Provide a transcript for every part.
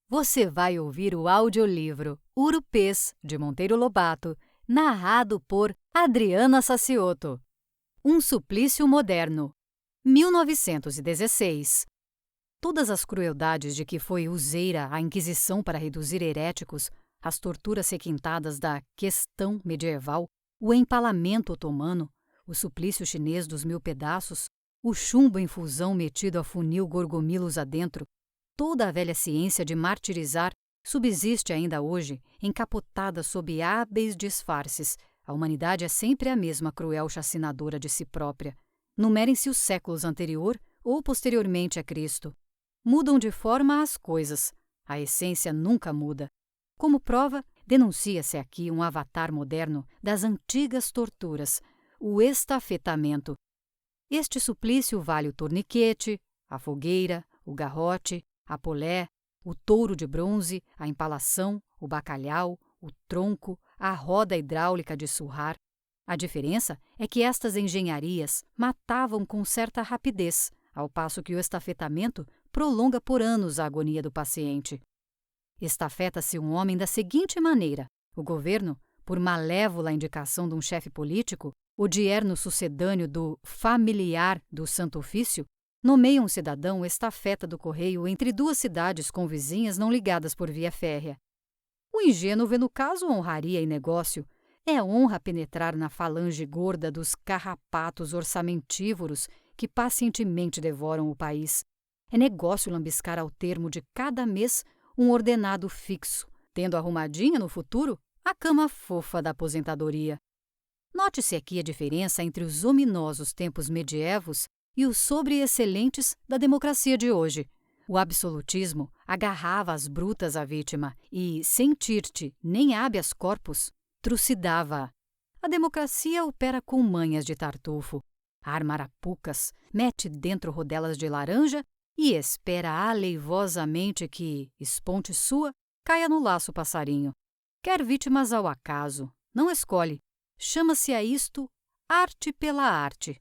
Você vai ouvir o audiolivro Urupês, de Monteiro Lobato, narrado por Adriana Sacioto. Um suplício moderno, 1916. Todas as crueldades de que foi useira a Inquisição para reduzir heréticos, as torturas requintadas da questão medieval, o empalamento otomano, o suplício chinês dos 1000 pedaços, o chumbo em fusão metido a funil gorgomilos adentro, toda a velha ciência de martirizar subsiste ainda hoje, encapotada sob hábeis disfarces. A humanidade é sempre a mesma cruel chacinadora de si própria. Numerem-se os séculos anterior ou posteriormente a Cristo. Mudam de forma as coisas. A essência nunca muda. Como prova, denuncia-se aqui um avatar moderno das antigas torturas, o estafetamento. Este suplício vale o torniquete, a fogueira, o garrote, a polé, o touro de bronze, a empalação, o bacalhau, o tronco, a roda hidráulica de surrar. A diferença é que estas engenharias matavam com certa rapidez, ao passo que o estafetamento prolonga por anos a agonia do paciente. Estafeta-se um homem da seguinte maneira: o governo, por malévola indicação de um chefe político, o dierno sucedâneo do familiar do Santo Ofício, nomeia um cidadão estafeta do correio entre duas cidades convizinhas não ligadas por via férrea. O ingênuo vê no caso honraria em negócio. É honra penetrar na falange gorda dos carrapatos orçamentívoros que pacientemente devoram o país. É negócio lambiscar ao termo de cada mês um ordenado fixo, tendo arrumadinha no futuro a cama fofa da aposentadoria. Note-se aqui a diferença entre os ominosos tempos medievos e os sobre-excelentes da democracia de hoje. O absolutismo agarrava às brutas a vítima e, sem tir-te nem habeas corpus, trucidava-a. A democracia opera com manhas de tartufo, arma arapucas, mete dentro rodelas de laranja e espera aleivosamente que, esponte sua, caia no laço o passarinho. Quer vítimas ao acaso, não escolhe. Chama-se a isto arte pela arte.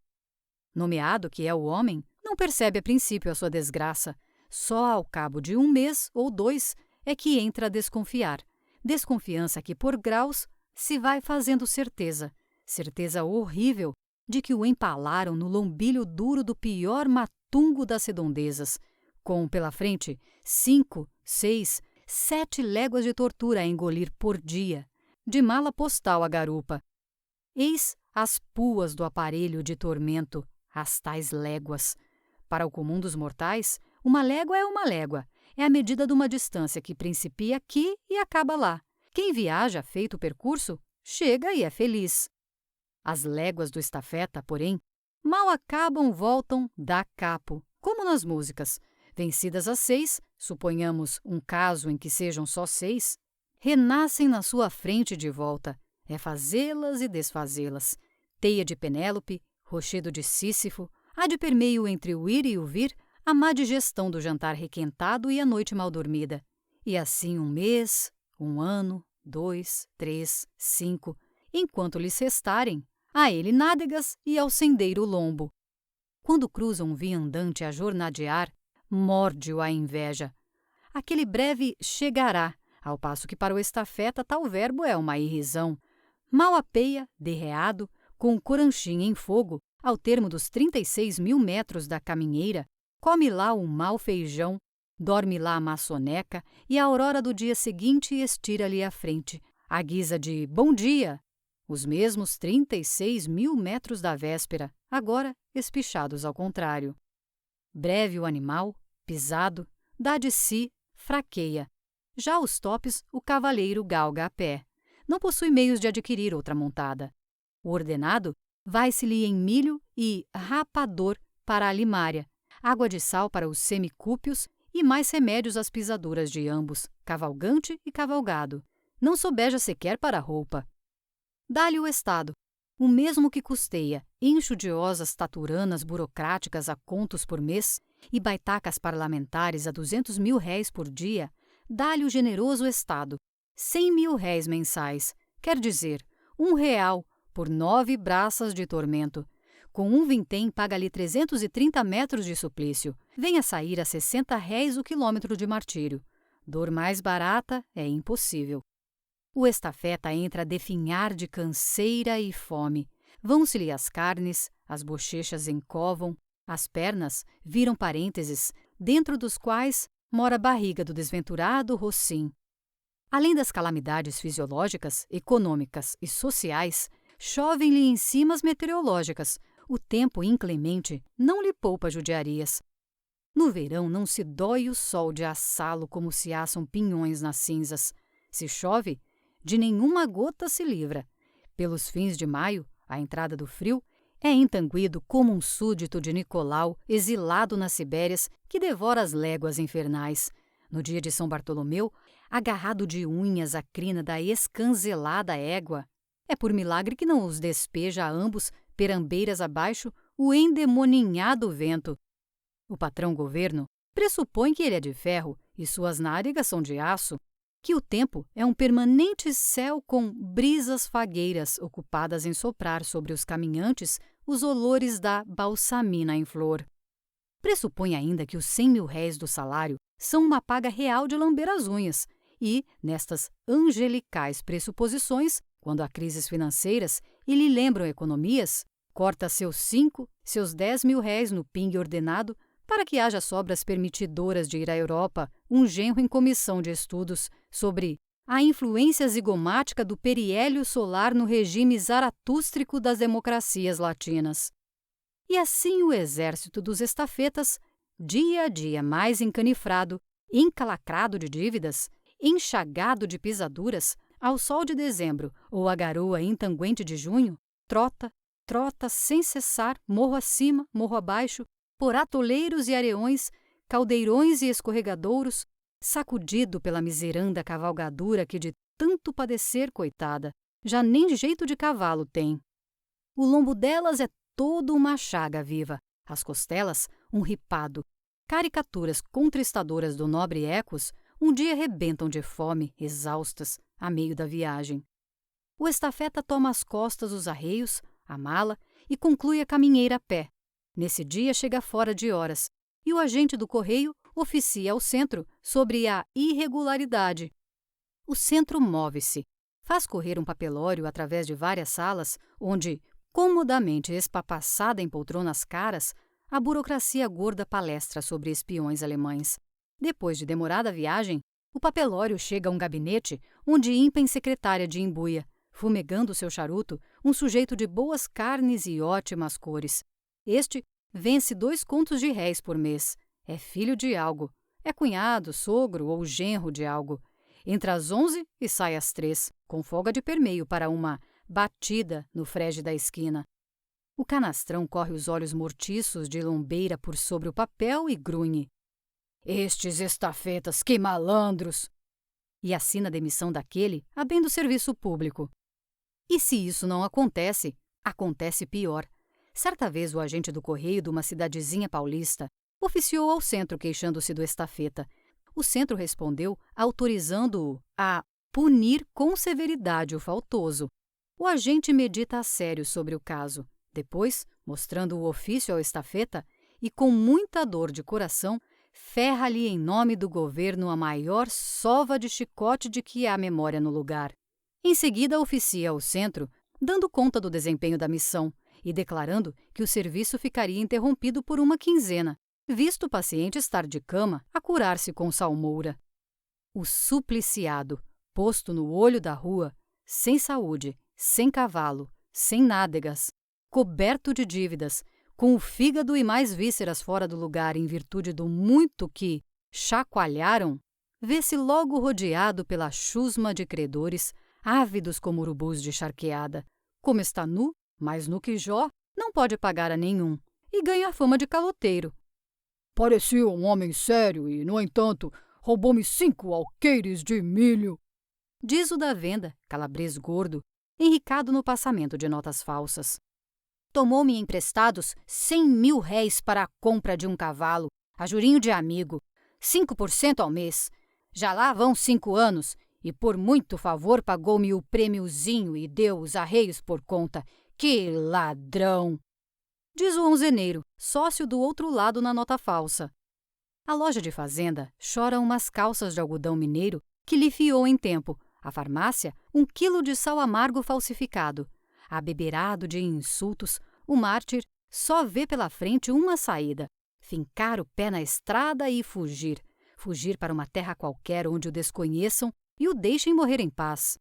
Nomeado que é o homem, não percebe a princípio a sua desgraça. Só ao cabo de 1 mês ou 2 é que entra a desconfiar. Desconfiança que, por graus, se vai fazendo certeza. Certeza horrível de que o empalaram no lombilho duro do pior matungo das redondezas, com, pela frente, 5, 6, 7 léguas de tortura a engolir por dia, de mala postal à garupa. Eis as puas do aparelho de tormento, as tais léguas. Para o comum dos mortais, uma légua é uma légua. É a medida de uma distância que principia aqui e acaba lá. Quem viaja feito o percurso, chega e é feliz. As léguas do estafeta, porém, mal acabam, voltam da capo, como nas músicas. Vencidas as 6, suponhamos um caso em que sejam só 6, renascem na sua frente de volta. É fazê-las e desfazê-las. Teia de Penélope, rochedo de Sísifo, há de permeio entre o ir e o vir, a má digestão do jantar requentado e a noite mal dormida. E assim 1 mês, 1 ano, 2, 3, 5, enquanto lhes restarem, a ele nádegas e ao sendeiro lombo. Quando cruzam um viandante a jornadear, morde-o a inveja. Aquele breve chegará, ao passo que para o estafeta tal verbo é uma irrisão. Mal apeia, derreado, com o coranchinho em fogo, ao termo dos 36.000 metros da caminheira, come lá um mau feijão, dorme lá a maçoneca e a aurora do dia seguinte estira-lhe a frente, à guisa de bom dia, os mesmos 36.000 metros da véspera, agora espichados ao contrário. Breve o animal, pisado, dá de si, fraqueia. Já os topes o cavaleiro galga a pé. Não possui meios de adquirir outra montada. O ordenado vai-se-lhe em milho e rapador para a limária, água de sal para os semicúpios e mais remédios às pisaduras de ambos, cavalgante e cavalgado. Não sobeja sequer para a roupa. Dá-lhe o Estado, o mesmo que custeia enxudiosas taturanas burocráticas a contos por mês e baitacas parlamentares a 200.000 réis por dia, dá-lhe o generoso Estado, 100.000 réis mensais, quer dizer, R$1 por 9 braças de tormento. Com um vintém paga-lhe 330 metros de suplício. Vem a sair a 60 réis o quilômetro de martírio. Dor mais barata é impossível. O estafeta entra a definhar de canseira e fome. Vão-se-lhe as carnes, as bochechas encovam, as pernas viram parênteses, dentro dos quais mora a barriga do desventurado Rocim. Além das calamidades fisiológicas, econômicas e sociais, chovem-lhe em cima as meteorológicas. O tempo inclemente não lhe poupa judiarias. No verão não se dói o sol de assá-lo como se assam pinhões nas cinzas. Se chove, de nenhuma gota se livra. Pelos fins de maio, à entrada do frio, é entanguido como um súdito de Nicolau exilado nas Sibérias que devora as léguas infernais. No dia de São Bartolomeu, agarrado de unhas à crina da escanzelada égua, é por milagre que não os despeja a ambos, perambeiras abaixo, o endemoninhado vento. O patrão-governo pressupõe que ele é de ferro e suas nádegas são de aço, que o tempo é um permanente céu com brisas fagueiras ocupadas em soprar sobre os caminhantes os olores da balsamina em flor. Pressupõe ainda que os 100.000 réis do salário são uma paga real de lamber as unhas e, nestas angelicais pressuposições, quando há crises financeiras e lhe lembram economias, corta seus 5, seus 10.000 réis no pingue ordenado para que haja sobras permitidoras de ir à Europa um genro em comissão de estudos sobre a influência zigomática do periélio solar no regime zaratústrico das democracias latinas. E assim o exército dos estafetas, dia a dia mais encanifrado, encalacrado de dívidas, enxagado de pisaduras, ao sol de dezembro ou à garoa entanguente de junho, trota sem cessar, morro acima, morro abaixo, por atoleiros e areões, caldeirões e escorregadouros, sacudido pela miseranda cavalgadura que de tanto padecer, coitada, já nem jeito de cavalo tem. O lombo delas é todo uma chaga viva, as costelas um ripado. Caricaturas contristadoras do nobre Ecos um dia rebentam de fome, exaustas, a meio da viagem. O estafeta toma às costas os arreios, a mala e conclui a caminheira a pé. Nesse dia chega fora de horas e o agente do correio oficia ao centro sobre a irregularidade. O centro move-se, faz correr um papelório através de várias salas onde, comodamente espapassada em poltronas caras, a burocracia gorda palestra sobre espiões alemães. Depois de demorada viagem, o papelório chega a um gabinete onde impa em secretária de embuia, fumegando seu charuto, um sujeito de boas carnes e ótimas cores. Este vence 2 contos de réis por mês. É filho de algo. É cunhado, sogro ou genro de algo. Entra às 11 e sai às 3, com folga de permeio para uma batida no frege da esquina. O canastrão corre os olhos mortiços de lombeira por sobre o papel e grunhe. Estes estafetas, que malandros! E assina a demissão daquele a bem do serviço público. E se isso não acontece, acontece pior. Certa vez o agente do correio de uma cidadezinha paulista oficiou ao centro queixando-se do estafeta. O centro respondeu autorizando-o a punir com severidade o faltoso. O agente medita a sério sobre o caso. Depois, mostrando o ofício ao estafeta e com muita dor de coração, ferra-lhe em nome do governo a maior sova de chicote de que há memória no lugar. Em seguida oficia ao centro, dando conta do desempenho da missão e declarando que o serviço ficaria interrompido por uma quinzena, visto o paciente estar de cama a curar-se com salmoura. O supliciado, posto no olho da rua, sem saúde, sem cavalo, sem nádegas, coberto de dívidas, com o fígado e mais vísceras fora do lugar em virtude do muito que chacoalharam, vê-se logo rodeado pela chusma de credores, ávidos como urubus de charqueada. Como está nu, mais nu que Jó, não pode pagar a nenhum, e ganha a fama de caloteiro. Parecia um homem sério e, no entanto, roubou-me 5 alqueires de milho, diz o da venda, calabrês gordo, enricado no passamento de notas falsas. Tomou-me emprestados 100.000 réis para a compra de um cavalo, a jurinho de amigo, 5% ao mês. Já lá vão 5 anos, e por muito favor pagou-me o prêmiozinho e deu os arreios por conta. Que ladrão! Diz o onzeneiro, sócio do outro lado na nota falsa. A loja de fazenda chora umas calças de algodão mineiro que lhe fiou em tempo. A farmácia, 1 quilo de sal amargo falsificado. Abeberado de insultos, o mártir só vê pela frente uma saída: fincar o pé na estrada e fugir. Fugir para uma terra qualquer onde o desconheçam e o deixem morrer em paz.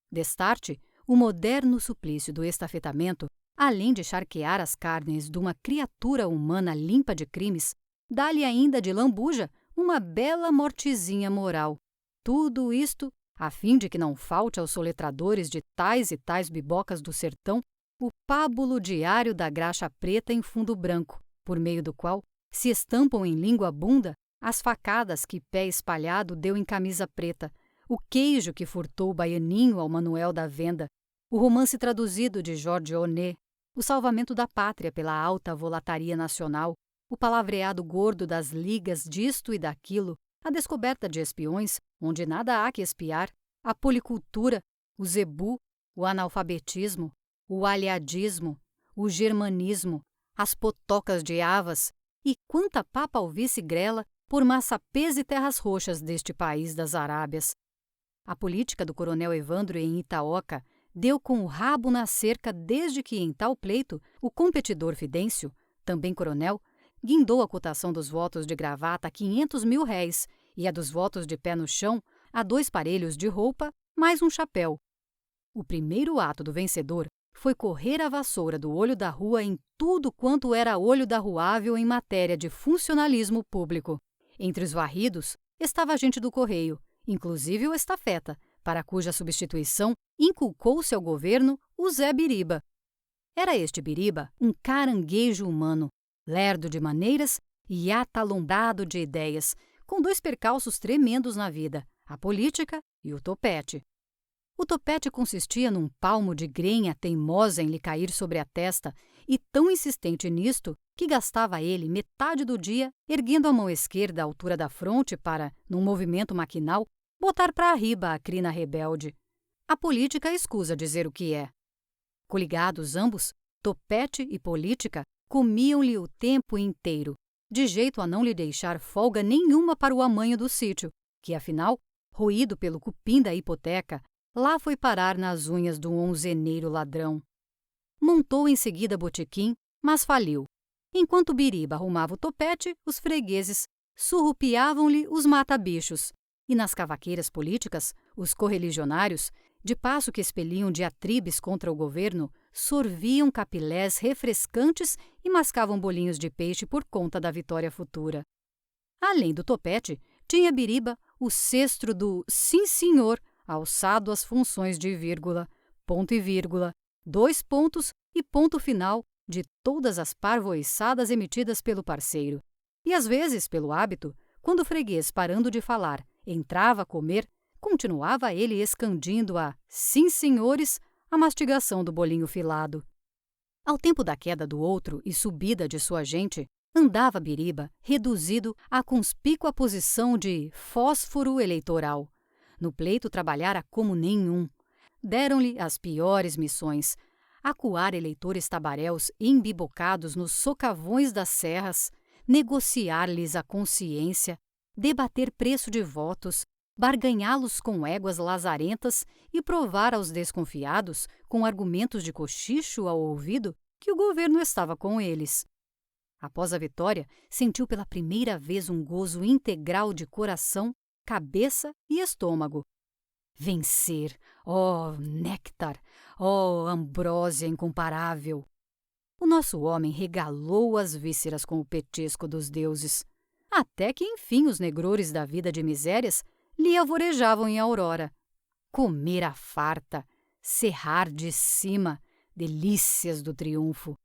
Destarte, o moderno suplício do estafetamento, além de charquear as carnes de uma criatura humana limpa de crimes, dá-lhe ainda de lambuja uma bela mortezinha moral. Tudo isto a fim de que não falte aos soletradores de tais e tais bibocas do sertão o pábulo diário da graxa preta em fundo branco, por meio do qual se estampam em língua bunda as facadas que pé espalhado deu em camisa preta, o queijo que furtou o baianinho ao Manuel da Venda, o romance traduzido de Jorge Onet, o salvamento da pátria pela alta volataria nacional, o palavreado gordo das ligas disto e daquilo, a descoberta de espiões, onde nada há que espiar, a policultura, o zebu, o analfabetismo, o aliadismo, o germanismo, as potocas de havas e quanta papa alvice grela por maçapês e terras roxas deste país das Arábias. A política do coronel Evandro em Itaoca deu com o rabo na cerca desde que, em tal pleito, o competidor Fidêncio, também coronel, guindou a cotação dos votos de gravata a 500 mil réis e a dos votos de pé no chão a 2 parelhos de roupa mais um chapéu. O primeiro ato do vencedor foi correr a vassoura do olho da rua em tudo quanto era olho da ruável em matéria de funcionalismo público. Entre os varridos estava a gente do correio, inclusive o estafeta, para cuja substituição inculcou-se ao governo o Zé Biriba. Era este Biriba um caranguejo humano, lerdo de maneiras e atalombrado de ideias, com 2 percalços tremendos na vida, a política e o topete. O topete consistia num palmo de grenha teimosa em lhe cair sobre a testa e tão insistente nisto que gastava ele metade do dia erguendo a mão esquerda à altura da fronte para, num movimento maquinal, botar para arriba a crina rebelde. A política escusa dizer o que é. Coligados ambos, topete e política comiam-lhe o tempo inteiro, de jeito a não lhe deixar folga nenhuma para o amanho do sítio, que afinal, roído pelo cupim da hipoteca, lá foi parar nas unhas do onzeneiro ladrão. Montou em seguida botequim, mas faliu. Enquanto Biriba arrumava o topete, os fregueses surrupiavam-lhe os mata-bichos, e nas cavaqueiras políticas, os correligionários, de passo que expeliam diatribes contra o governo, sorviam capilés refrescantes e mascavam bolinhos de peixe por conta da vitória futura. Além do topete, tinha Biriba o cestro do sim senhor, alçado às funções de vírgula, ponto e vírgula, 2 pontos e ponto final de todas as parvoiçadas emitidas pelo parceiro. E às vezes, pelo hábito, quando o freguês, parando de falar, entrava a comer, continuava ele escandindo a sim senhores a mastigação do bolinho filado. Ao tempo da queda do outro e subida de sua gente, andava Biriba reduzido à conspícua posição de fósforo eleitoral. No pleito trabalhara como nenhum. Deram-lhe as piores missões: acuar eleitores tabaréus embibocados nos socavões das serras, negociar-lhes a consciência, debater preço de votos, barganhá-los com éguas lazarentas e provar aos desconfiados, com argumentos de cochicho ao ouvido, que o governo estava com eles. Após a vitória, sentiu pela primeira vez um gozo integral de coração, cabeça e estômago. Vencer! Oh, néctar! Oh, ambrósia incomparável! O nosso homem regalou as vísceras com o petisco dos deuses, até que enfim os negrores da vida de misérias lhe alvorejavam em aurora. Comer à farta, serrar de cima, delícias do triunfo.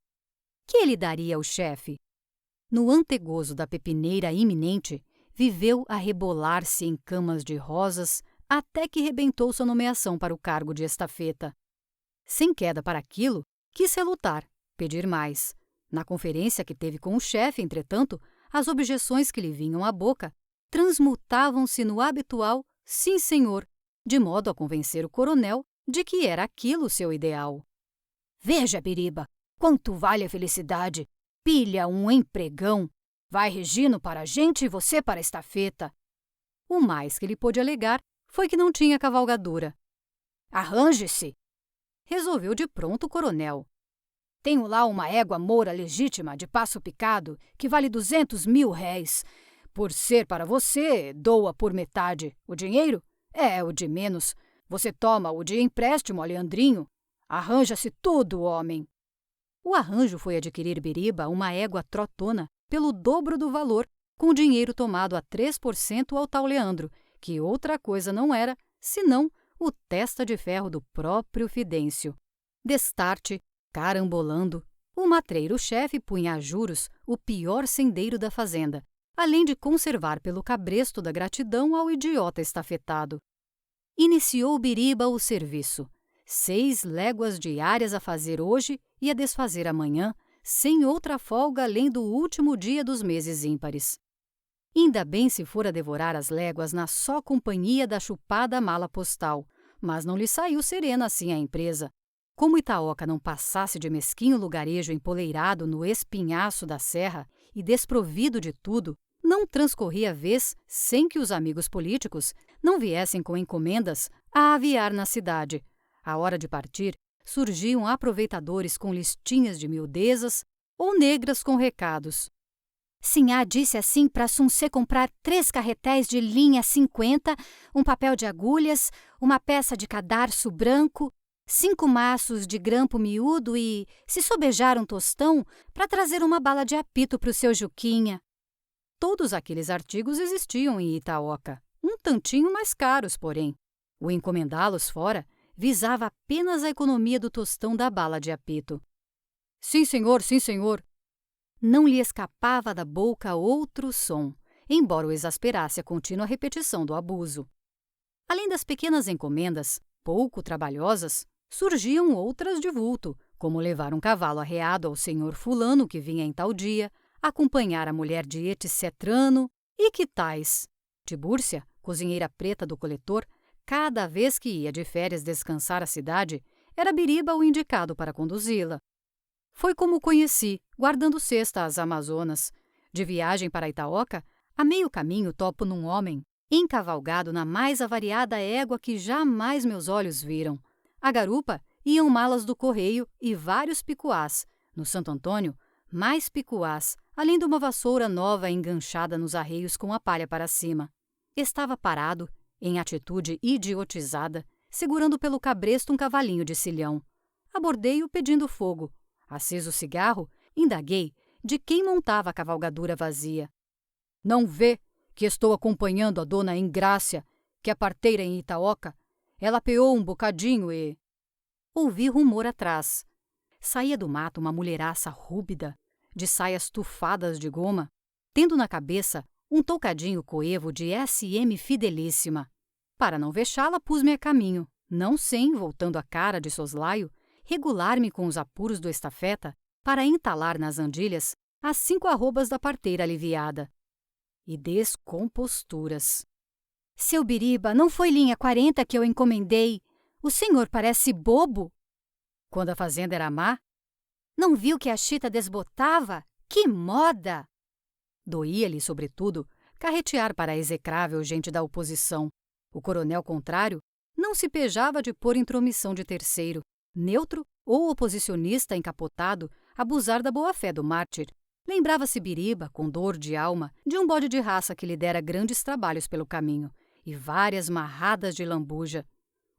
Que ele daria ao chefe? No antegozo da pepineira iminente, viveu a rebolar-se em camas de rosas até que rebentou sua nomeação para o cargo de estafeta. Sem queda para aquilo, quis relutar, pedir mais. Na conferência que teve com o chefe, entretanto, as objeções que lhe vinham à boca transmutavam-se no habitual sim senhor, de modo a convencer o coronel de que era aquilo seu ideal. Veja, Biriba, quanto vale a felicidade! Pilha um empregão! Vai Regino para a gente e você para a estafeta. O mais que ele pôde alegar foi que não tinha cavalgadura. Arranje-se! Resolveu de pronto o coronel. Tenho lá uma égua moura legítima de passo picado que vale 200.000 réis. Por ser para você, doa por metade. O dinheiro? É o de menos. Você toma o de empréstimo a Leandrinho. Arranja-se tudo, homem. O arranjo foi adquirir Biriba uma égua trotona pelo dobro do valor, com o dinheiro tomado a 3% ao tal Leandro, que outra coisa não era, senão o testa de ferro do próprio Fidêncio. Destarte, carambolando, o matreiro-chefe punha a juros o pior sendeiro da fazenda, além de conservar pelo cabresto da gratidão ao idiota estafetado. Iniciou Biriba o serviço. 6 léguas diárias a fazer hoje e a desfazer amanhã, sem outra folga além do último dia dos meses ímpares. Ainda bem se fora devorar as léguas na só companhia da chupada mala postal, mas não lhe saiu serena assim a empresa. Como Itaoca não passasse de mesquinho lugarejo empoleirado no espinhaço da serra e desprovido de tudo, não transcorria vez sem que os amigos políticos não viessem com encomendas a aviar na cidade. À hora de partir, surgiam aproveitadores com listinhas de miudezas ou negras com recados. Sinhá disse assim para Suncê comprar 3 carretéis de linha 50, um papel de agulhas, uma peça de cadarço branco, 5 maços de grampo miúdo e, se sobejar um tostão, para trazer uma bala de apito para o seu Juquinha. Todos aqueles artigos existiam em Itaoca, um tantinho mais caros, porém. O encomendá-los fora visava apenas a economia do tostão da bala de apito. Sim, senhor, sim, senhor. Não lhe escapava da boca outro som, embora o exasperasse a contínua repetição do abuso. Além das pequenas encomendas, pouco trabalhosas, surgiam outras de vulto, como levar um cavalo arreado ao senhor fulano que vinha em tal dia, acompanhar a mulher de etc. E que tais? Tibúrcia, cozinheira preta do coletor, cada vez que ia de férias descansar à cidade, era Biriba o indicado para conduzi-la. Foi como o conheci, guardando cesta às Amazonas. De viagem para Itaoca, a meio caminho topo num homem, encavalgado na mais avariada égua que jamais meus olhos viram. A garupa iam malas do correio e vários picuás. No Santo Antônio, mais picuás, além de uma vassoura nova enganchada nos arreios com a palha para cima. Estava parado, em atitude idiotizada, segurando pelo cabresto um cavalinho de cilhão. Abordei-o pedindo fogo. Aceso o cigarro, indaguei de quem montava a cavalgadura vazia. Não vê que estou acompanhando a dona Engrácia, que é parteira em Itaoca? Ela apeou um bocadinho e... Ouvi rumor atrás. Saía do mato uma mulheraça rúbida, de saias tufadas de goma, tendo na cabeça um toucadinho coevo de SM Fidelíssima. Para não vexá-la, pus-me a caminho, não sem, voltando a cara de soslaio, regular-me com os apuros do estafeta para entalar nas andilhas as 5 arrobas da parteira aliviada. E descomposturas. Seu Biriba, não foi linha 40 que eu encomendei? O senhor parece bobo. Quando a fazenda era má? Não viu que a chita desbotava? Que moda! Doía-lhe, sobretudo, carretear para a execrável gente da oposição. O coronel contrário não se pejava de pôr intromissão de terceiro, neutro ou oposicionista encapotado, abusar da boa-fé do mártir. Lembrava-se Biriba, com dor de alma, de um bode de raça que lhe dera grandes trabalhos pelo caminho e várias marradas de lambuja.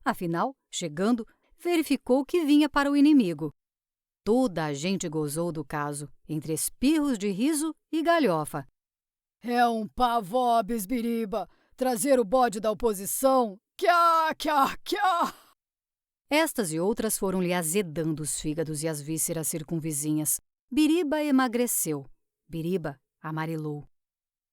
Afinal, chegando, verificou que vinha para o inimigo. Toda a gente gozou do caso, entre espirros de riso e galhofa. É um pavobes, Biriba, trazer o bode da oposição. Quiá, quiá, quiá! Estas e outras foram-lhe azedando os fígados e as vísceras circunvizinhas. Biriba emagreceu. Biriba amarelou.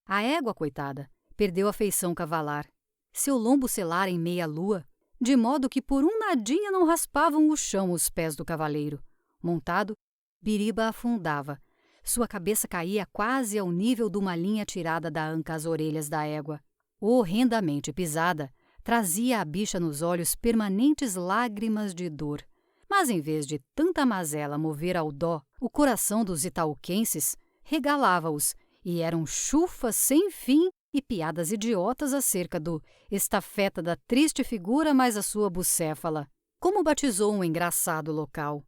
A égua, coitada, perdeu a feição cavalar. Seu lombo selara em meia-lua, de modo que por um nadinha não raspavam o chão os pés do cavaleiro. Montado, Biriba afundava. Sua cabeça caía quase ao nível de uma linha tirada da anca às orelhas da égua. Horrendamente pisada, trazia a bicha nos olhos permanentes lágrimas de dor. Mas em vez de tanta mazela mover ao dó o coração dos itaoquenses, regalava-os e eram chufas sem fim e piadas idiotas acerca do estafeta da triste figura mais a sua bucéfala, como batizou um engraçado local.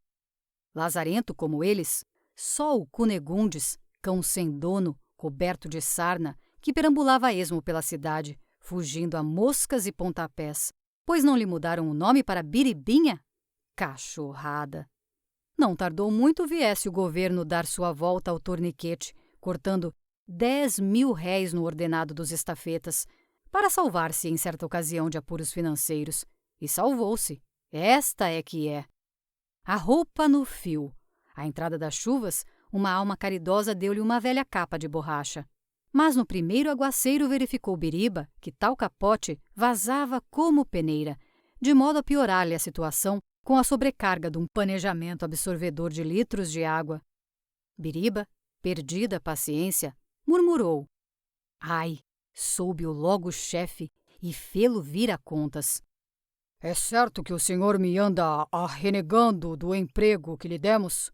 Lazarento como eles, só o Cunegundes, cão sem dono, coberto de sarna, que perambulava a esmo pela cidade, fugindo a moscas e pontapés, pois não lhe mudaram o nome para Biribinha? Cachorrada! Não tardou muito viesse o governo dar sua volta ao torniquete, cortando 10.000 réis no ordenado dos estafetas, para salvar-se em certa ocasião de apuros financeiros. E salvou-se. Esta é que é. A roupa no fio. À entrada das chuvas, uma alma caridosa deu-lhe uma velha capa de borracha. Mas no primeiro aguaceiro verificou Biriba que tal capote vazava como peneira, de modo a piorar-lhe a situação com a sobrecarga de um panejamento absorvedor de litros de água. Biriba, perdida a paciência, murmurou. Ai, soube-o logo o chefe e fê-lo vir a contas. É certo que o senhor me anda renegando do emprego que lhe demos?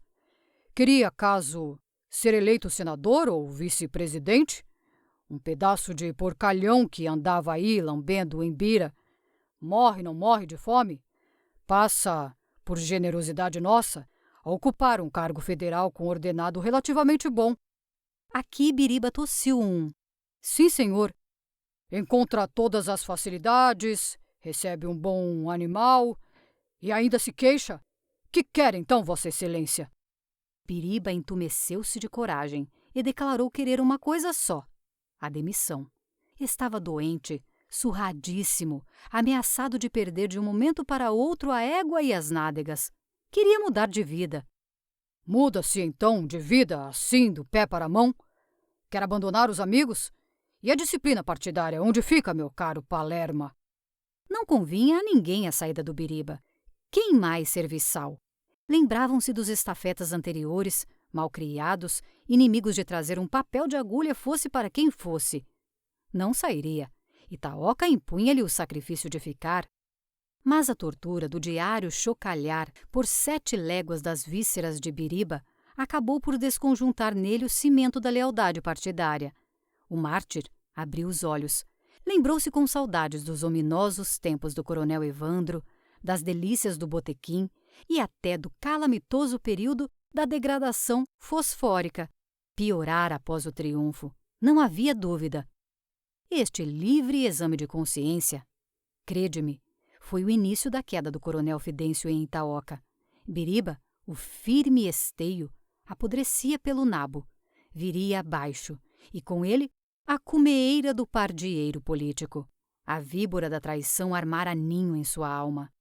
Queria, caso, ser eleito senador ou vice-presidente? Um pedaço de porcalhão que andava aí lambendo em bira. Morre, não morre de fome? Passa, por generosidade nossa, a ocupar um cargo federal com ordenado relativamente bom. Aqui Biriba tossiu um. Sim, senhor. Encontra todas as facilidades, recebe um bom animal e ainda se queixa. Que quer então, Vossa Excelência? Biriba entumeceu-se de coragem e declarou querer uma coisa só: a demissão. Estava doente, surradíssimo, ameaçado de perder de um momento para outro a égua e as nádegas. Queria mudar de vida. Muda-se então de vida assim, do pé para a mão? Quer abandonar os amigos? E a disciplina partidária, onde fica, meu caro Palerma? Não convinha a ninguém a saída do Biriba. Quem mais serviçal? Lembravam-se dos estafetas anteriores, malcriados, inimigos de trazer um papel de agulha fosse para quem fosse. Não sairia. Itaoca impunha-lhe o sacrifício de ficar. Mas a tortura do diário chocalhar por 7 léguas das vísceras de Biriba acabou por desconjuntar nele o cimento da lealdade partidária. O mártir abriu os olhos. Lembrou-se com saudades dos ominosos tempos do coronel Evandro, das delícias do botequim e até do calamitoso período da degradação fosfórica. Piorara após o triunfo. Não havia dúvida. Este livre exame de consciência, crede-me, foi o início da queda do coronel Fidêncio em Itaoca. Biriba, o firme esteio, apodrecia pelo nabo, viria abaixo, e com ele a cumeeira do pardieiro político. A víbora da traição armara ninho em sua alma.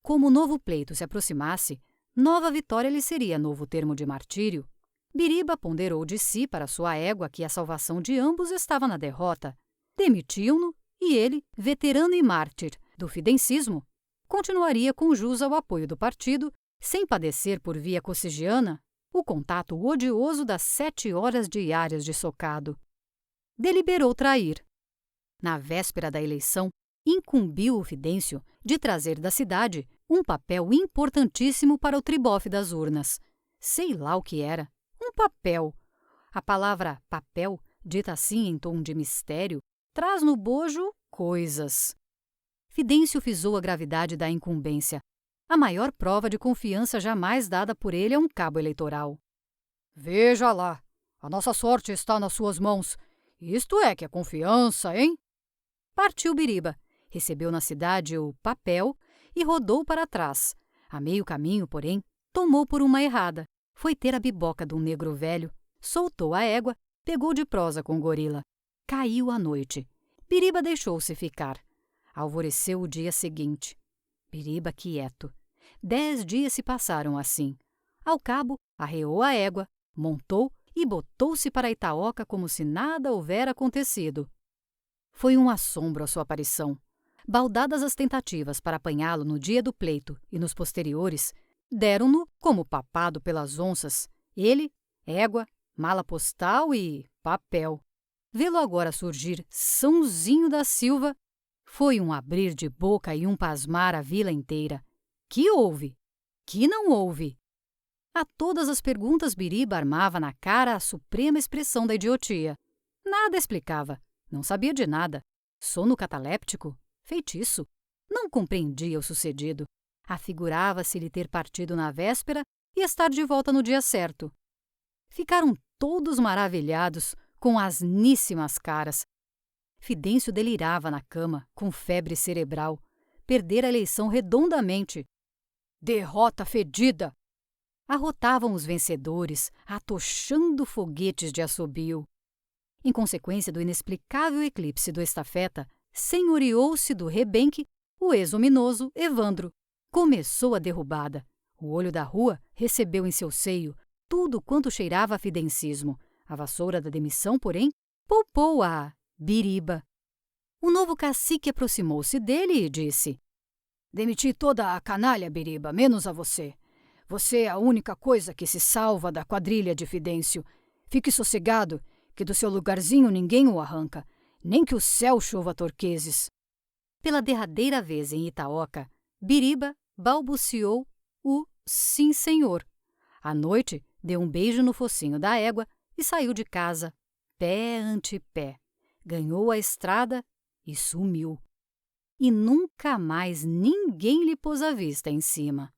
Como o novo pleito se aproximasse, nova vitória lhe seria novo termo de martírio. Biriba ponderou de si para sua égua que a salvação de ambos estava na derrota. Demitiam-no e ele, veterano e mártir do fidencismo, continuaria com jus ao apoio do partido, sem padecer por via cossigiana o contato odioso das 7 horas diárias de socado. Deliberou trair. Na véspera da eleição, incumbiu o Fidêncio de trazer da cidade um papel importantíssimo para o tribofe das urnas. Sei lá o que era. Um papel. A palavra papel, dita assim em tom de mistério, traz no bojo coisas. Fidêncio fisou a gravidade da incumbência, a maior prova de confiança jamais dada por ele a um cabo eleitoral. Veja lá, a nossa sorte está nas suas mãos. Isto é que é confiança, hein? Partiu Biriba, recebeu na cidade o papel e rodou para trás. A meio caminho, porém, tomou por uma errada. Foi ter a biboca de um negro velho, soltou a égua, pegou de prosa com o gorila. Caiu a noite. Biriba deixou-se ficar. Alvoreceu o dia seguinte. Biriba quieto. 10 dias se passaram assim. Ao cabo, arreou a égua, montou e botou-se para Itaoca como se nada houvera acontecido. Foi um assombro a sua aparição. Baldadas as tentativas para apanhá-lo no dia do pleito e nos posteriores, deram-no como papado pelas onças. Ele, égua, mala postal e papel. Vê-lo agora surgir Sãozinho da Silva foi um abrir de boca e um pasmar a vila inteira. Que houve? Que não houve? A todas as perguntas, Biriba armava na cara a suprema expressão da idiotia. Nada explicava, não sabia de nada. Sono cataléptico? Feitiço? Não compreendia o sucedido. Afigurava-se-lhe ter partido na véspera e estar de volta no dia certo. Ficaram todos maravilhados, com asníssimas caras. Fidêncio delirava na cama, com febre cerebral. Perdera a eleição redondamente. Derrota fedida! Arrotavam os vencedores, atochando foguetes de assobio. Em consequência do inexplicável eclipse do estafeta, senhoreou-se do rebenque o ex-ominoso Evandro. Começou a derrubada. O olho da rua recebeu em seu seio tudo quanto cheirava a fidencismo. A vassoura da demissão, porém, poupou a Biriba. O novo cacique aproximou-se dele e disse: Demiti toda a canalha, Biriba, menos a você. Você é a única coisa que se salva da quadrilha de Fidêncio. Fique sossegado, que do seu lugarzinho ninguém o arranca, nem que o céu chova torqueses. Pela derradeira vez em Itaoca, Biriba balbuciou o sim, senhor. À noite, deu um beijo no focinho da égua e saiu de casa, pé ante pé. Ganhou a estrada e sumiu. E nunca mais ninguém lhe pôs a vista em cima.